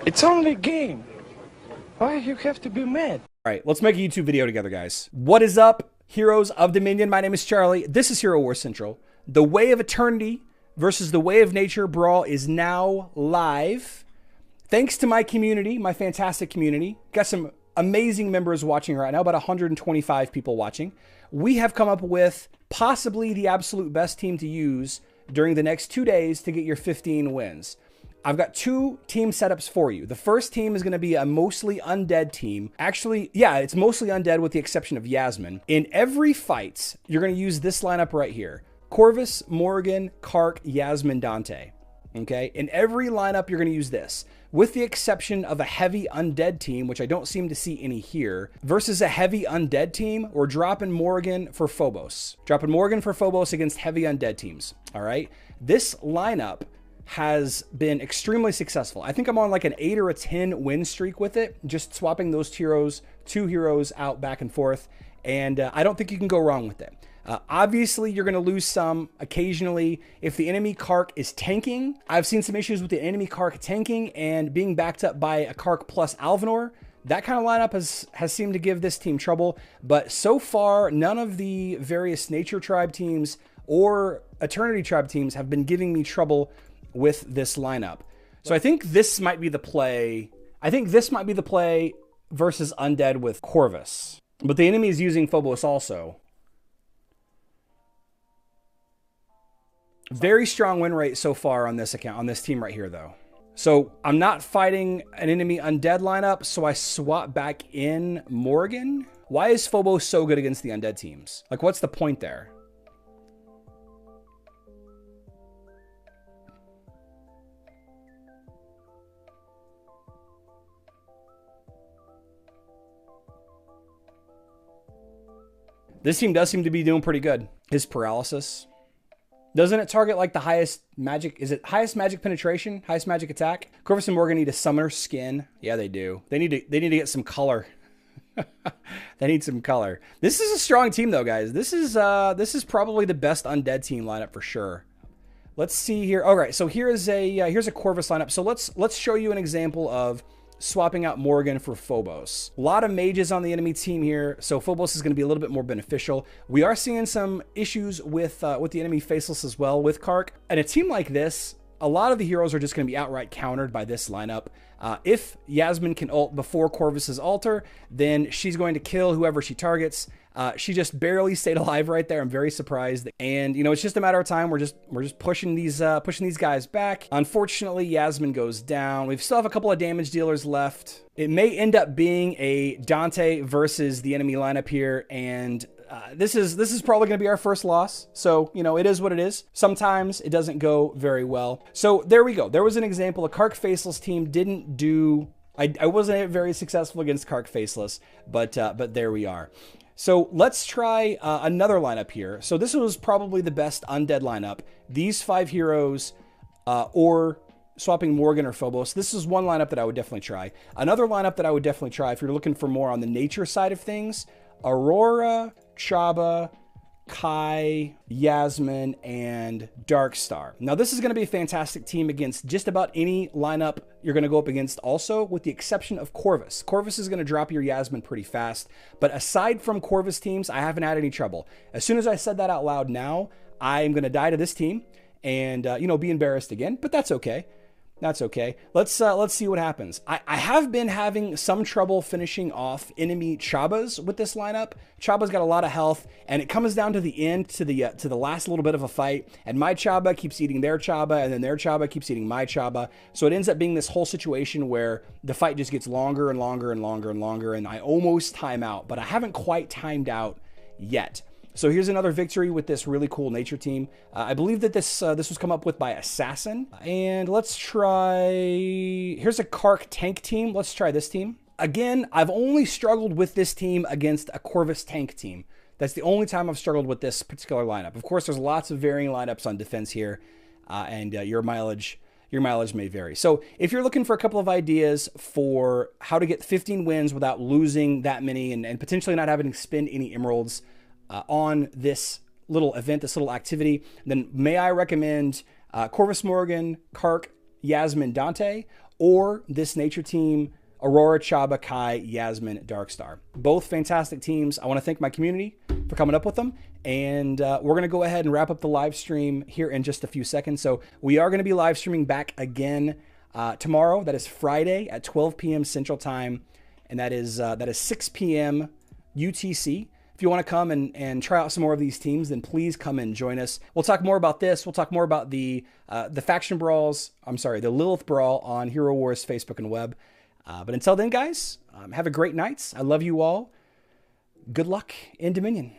It's only a game. Why you have to be mad? All right, let's make a YouTube video together, guys. What is up, heroes of Dominion? My name is Charlie. This is Hero War Central. The Way of Eternity versus the Way of Nature Brawl is now live. Thanks to my community, my fantastic community. Got some amazing members watching right now, about 125 people watching. We have come up with possibly the absolute best team to use during the next 2 days to get your 15 wins. I've got two team setups for you. The first team is going to be a mostly undead team. Actually, yeah, it's mostly undead with the exception of Yasmin. In every fight, you're going to use this lineup right here. Corvus, Morgan, Kark, Yasmin, Dante. Okay? In every lineup, you're going to use this. With the exception of a heavy undead team, which I don't seem to see any here, versus a heavy undead team, we're dropping Morgan for Phobos. Dropping Morgan for Phobos against heavy undead teams. All right? This lineup has been extremely successful. I think I'm on like an 8 or a 10 win streak with it, just swapping those two heroes out back and forth. And I don't think you can go wrong with it. Obviously, you're going to lose some occasionally if the enemy Kark is tanking. I've seen some issues with the enemy Kark tanking and being backed up by a Kark plus Alvanor. That kind of lineup has seemed to give this team trouble. But so far, none of the various Nature Tribe teams or Eternity Tribe teams have been giving me trouble with this lineup. So I think this might be the play. I think this might be the play versus Undead with Corvus. But the enemy is using Phobos also. Very strong win rate so far on this account, on this team right here though. So I'm not fighting an enemy Undead lineup, so I swap back in Morgan. Why is Phobos so good against the Undead teams? Like, what's the point there? This team does seem to be doing pretty good. His paralysis. Doesn't it target like the highest magic? Is it highest magic penetration? Highest magic attack? Corvus and Morgan need a summoner skin. Yeah, they do. They need to get some color. They need some color. This is a strong team though, guys. This is probably the best undead team lineup for sure. Let's see here. All right, so here's a Corvus lineup. So let's show you an example of swapping out Morgan for Phobos. A lot of mages on the enemy team here, so Phobos is going to be a little bit more beneficial. We are seeing some issues with the enemy Faceless as well with Kark. And a team like this, a lot of the heroes are just going to be outright countered by this lineup. If Yasmin can ult before Corvus's altar, then she's going to kill whoever she targets. She just barely stayed alive right there. I'm very surprised. And, you know, it's just a matter of time. We're just pushing these guys back. Unfortunately, Yasmin goes down. We still have a couple of damage dealers left. It may end up being a Dante versus the enemy lineup here. And this is probably going to be our first loss. So, you know, it is what it is. Sometimes it doesn't go very well. So there we go. There was an example. A Kark Faceless team didn't do... I wasn't very successful against Kark Faceless, but there we are. So let's try another lineup here. So this was probably the best undead lineup. These 5 heroes or swapping Morgan or Phobos. This is one lineup that I would definitely try. Another lineup that I would definitely try if you're looking for more on the nature side of things, Aurora, Chaba, Kai, Yasmin, and Darkstar. Now this is going to be a fantastic team against just about any lineup you're going to go up against also, with the exception of Corvus. Corvus is going to drop your Yasmin pretty fast, but aside from Corvus teams, I haven't had any trouble. As soon as I said that out loud now, I'm going to die to this team and, you know, be embarrassed again, but that's okay. That's okay. Let's see what happens. I have been having some trouble finishing off enemy Chabas with this lineup. Chaba's got a lot of health, and it comes down to the end, to the last little bit of a fight, and my Chaba keeps eating their Chaba, and then their Chaba keeps eating my Chaba. So it ends up being this whole situation where the fight just gets longer and longer and longer and longer, and I almost time out, but I haven't quite timed out yet. So here's another victory with this really cool nature team. I believe that this was come up with by Assassin. And let's try... Here's a Kark tank team. Let's try this team. Again, I've only struggled with this team against a Corvus tank team. That's the only time I've struggled with this particular lineup. Of course, there's lots of varying lineups on defense here, and your mileage may vary. So if you're looking for a couple of ideas for how to get 15 wins without losing that many and potentially not having to spend any emeralds on this little event, this little activity, then may I recommend Corvus Morgan, Kark, Yasmin, Dante, or this nature team, Aurora, Chaba, Kai, Yasmin, Darkstar. Both fantastic teams. I want to thank my community for coming up with them. And we're going to go ahead and wrap up the live stream here in just a few seconds. So we are going to be live streaming back again tomorrow. That is Friday at 12 p.m. Central Time. And that is 6 p.m. UTC. If you want to come and try out some more of these teams, then please come and join us. We'll talk more about this. We'll talk more about the faction brawls. I'm sorry, the Lilith Brawl on Hero Wars Facebook and web. But until then, guys, have a great night. I love you all. Good luck in Dominion.